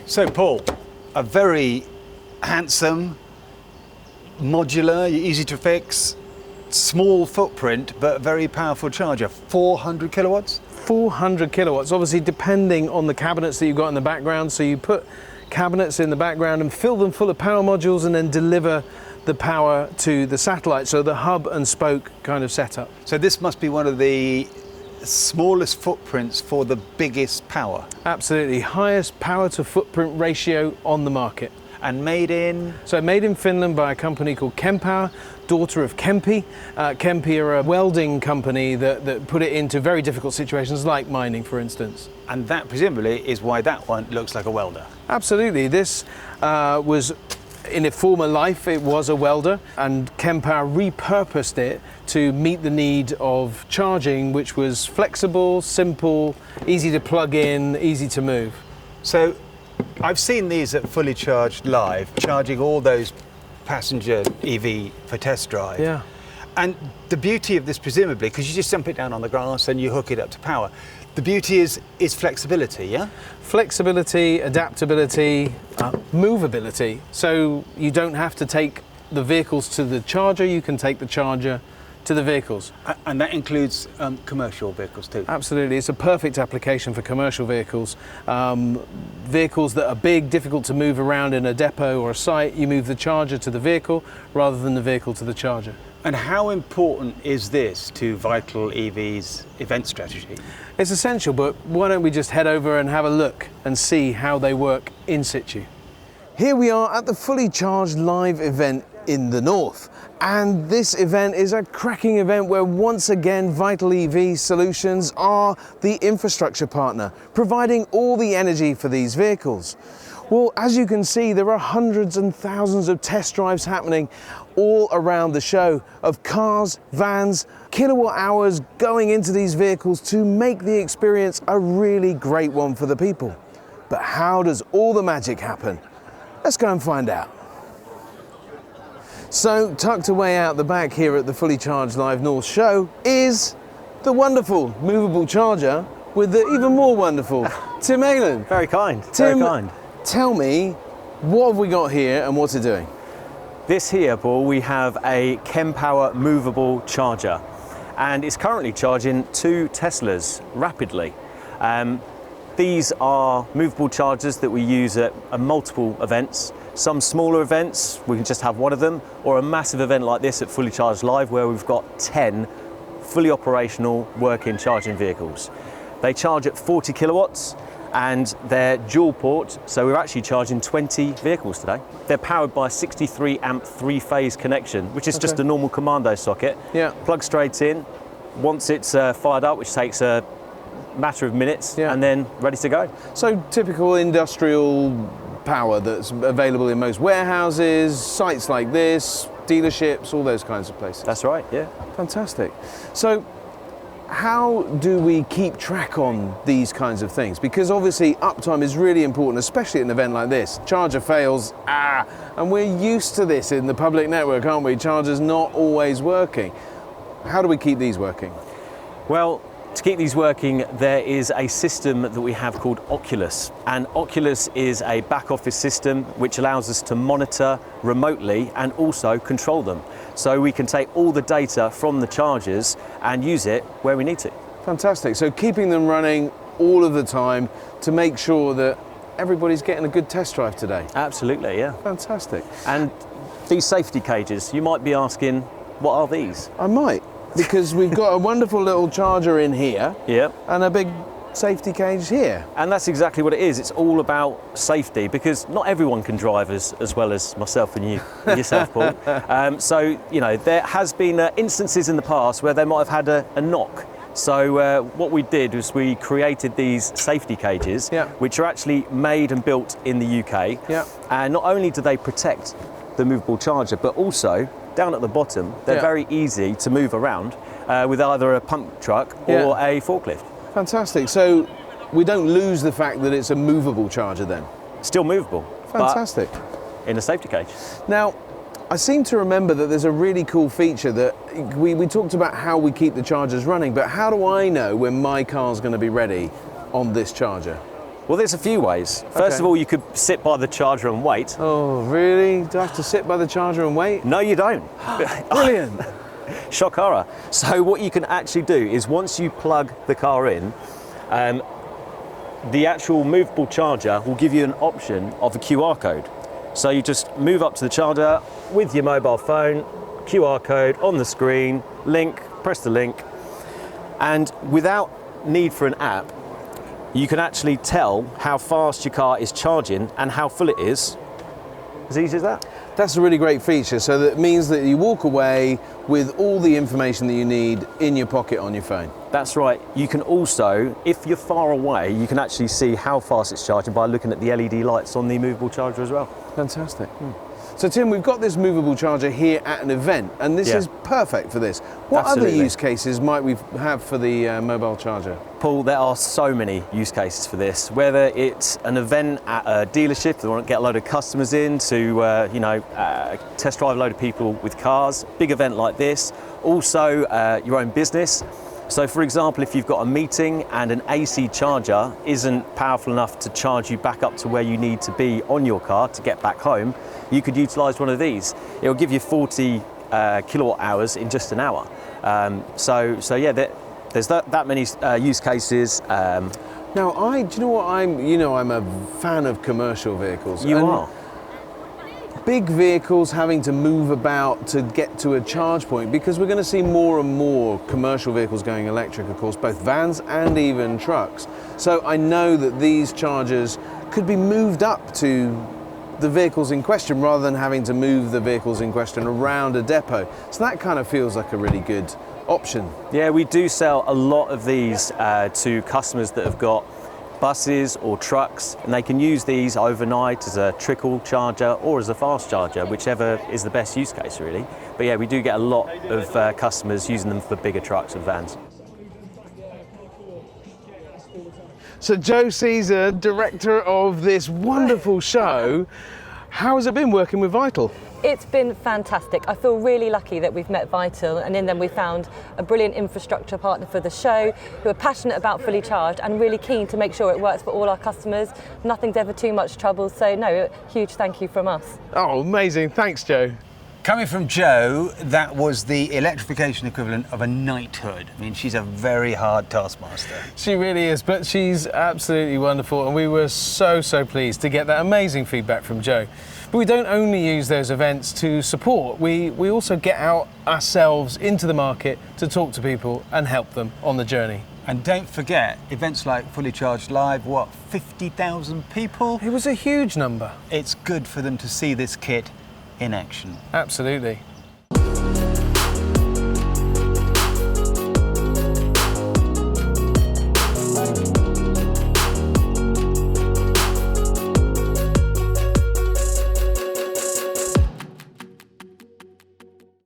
So Paul, a very handsome, modular, easy to fix, small footprint, but very powerful charger, 400 kilowatts? 400 kilowatts, obviously depending on the cabinets that you've got in the background. So you put cabinets in the background and fill them full of power modules and then deliver the power to the satellite. So the hub and spoke kind of setup. So this must be one of the smallest footprints for the biggest power. Absolutely, highest power to footprint ratio on the market. And made in? So made in Finland by a company called Kempower, daughter of Kempi. Kempi are a welding company that put it into very difficult situations like mining, for instance. And that presumably is why that one looks like a welder. Absolutely. This was, in a former life, it was a welder, and Kempower repurposed it to meet the need of charging, which was flexible, simple, easy to plug in, easy to move. So I've seen these at Fully Charged Live, charging all those passenger EV for test drive. Yeah. And the beauty of this, presumably, because you just dump it down on the grass and you hook it up to power, the beauty is flexibility, yeah? Flexibility, adaptability, movability. So you don't have to take the vehicles to the charger, you can take the charger to the vehicles. And that includes commercial vehicles too? Absolutely, it's a perfect application for commercial vehicles. Vehicles that are big, difficult to move around in a depot or a site, you move the charger to the vehicle rather than the vehicle to the charger. And how important is this to Vital EV's event strategy? It's essential, but why don't we just head over and have a look and see how they work in situ. Here we are at the Fully Charged Live event in the north. And this event is a cracking event where once again Vital EV Solutions are the infrastructure partner, providing all the energy for these vehicles. Well, as you can see, there are hundreds and thousands of test drives happening all around the show of cars, vans, kilowatt hours going into these vehicles to make the experience a really great one for the people. But how does all the magic happen? Let's go and find out. So, tucked away out the back here at the Fully Charged Live North show is the wonderful movable charger with the even more wonderful Tim Ayland. Very kind, Tim, very kind. Tell me, what have we got here and what's it doing? This here, Paul, we have a Kempower movable charger, and it's currently charging 2 Teslas rapidly. These are movable chargers that we use at multiple events. Some smaller events, we can just have one of them, or a massive event like this at Fully Charged Live where we've got 10 fully operational working charging vehicles. They charge at 40 kilowatts and they're dual port, so we're actually charging 20 vehicles today. They're powered by a 63 amp 3-phase connection, which is just a normal commando socket. Yeah. Plug straight in. Once it's fired up, which takes a matter of minutes, and then ready to go. So typical industrial power that's available in most warehouses, sites like this, dealerships, all those kinds of places. That's right, yeah. Fantastic. So how do we keep track on these kinds of things? Because obviously uptime is really important, especially at an event like this. Charger fails, and we're used to this in the public network, aren't we? Chargers not always working. How do we keep these working? Well, to keep these working, there is a system that we have called Oculus. And Oculus is a back office system which allows us to monitor remotely and also control them. So we can take all the data from the chargers and use it where we need to. Fantastic. So keeping them running all of the time to make sure that everybody's getting a good test drive today. Absolutely, yeah. Fantastic. And these safety cages, you might be asking, what are these? I might, because we've got a wonderful little charger in here, and a big safety cage here. And that's exactly what it is. It's all about safety, because not everyone can drive as well as myself and you, yourself, Paul. So, you know, there has been instances in the past where they might have had a knock. So what we did was we created these safety cages, which are actually made and built in the UK. And not only do they protect the movable charger, but also down at the bottom, they're very easy to move around with either a pump truck or a forklift. Fantastic. So we don't lose the fact that it's a movable charger then? Still movable. Fantastic. But in a safety cage. Now, I seem to remember that there's a really cool feature that we talked about how we keep the chargers running, but how do I know when my car's going to be ready on this charger? Well, there's a few ways. First of all, you could sit by the charger and wait. Oh, really? Do I have to sit by the charger and wait? No, you don't. Brilliant. Shock horror. So what you can actually do is once you plug the car in, the actual movable charger will give you an option of a QR code. So you just move up to the charger with your mobile phone, QR code on the screen, link, press the link, and without need for an app, you can actually tell how fast your car is charging and how full it is. As easy as that. That's a really great feature. So that means that you walk away with all the information that you need in your pocket on your phone. That's right. You can also, if you're far away, you can actually see how fast it's charging by looking at the LED lights on the movable charger as well. Fantastic. So Tim, we've got this movable charger here at an event, and this is perfect for this. What Absolutely. other use cases might we have for the mobile charger? Paul, there are so many use cases for this. Whether it's an event at a dealership, they want to get a load of customers in to, test drive a load of people with cars. Big event like this. Also, your own business. So for example, if you've got a meeting and an AC charger isn't powerful enough to charge you back up to where you need to be on your car to get back home, you could utilise one of these. It'll give you 40 kilowatt hours in just an hour. So yeah, there's that many use cases. Now, do you know what I'm a fan of commercial vehicles. You are. Big vehicles having to move about to get to a charge point, because we're going to see more and more commercial vehicles going electric, of course, both vans and even trucks. So I know that these chargers could be moved up to the vehicles in question rather than having to move the vehicles in question around a depot. So that kind of feels like a really good option. Yeah, we do sell a lot of these to customers that have got buses or trucks, and they can use these overnight as a trickle charger or as a fast charger, whichever is the best use case really. But yeah, we do get a lot of customers using them for bigger trucks and vans. So Joe Caesar, director of this wonderful show, how has it been working with Vital? It's been fantastic. I feel really lucky that we've met Vital, and in them we found a brilliant infrastructure partner for the show who are passionate about Fully Charged and really keen to make sure it works for all our customers. Nothing's ever too much trouble, so no, huge thank you from us. Oh, amazing. Thanks, Joe. Coming from Jo, that was the electrification equivalent of a knighthood. I mean, she's a very hard taskmaster. She really is, but she's absolutely wonderful, and we were so pleased to get that amazing feedback from Joe. But we don't only use those events to support, we also get out ourselves into the market to talk to people and help them on the journey. And don't forget, events like Fully Charged Live, 50,000 people? It was a huge number. It's good for them to see this kit in action. Absolutely.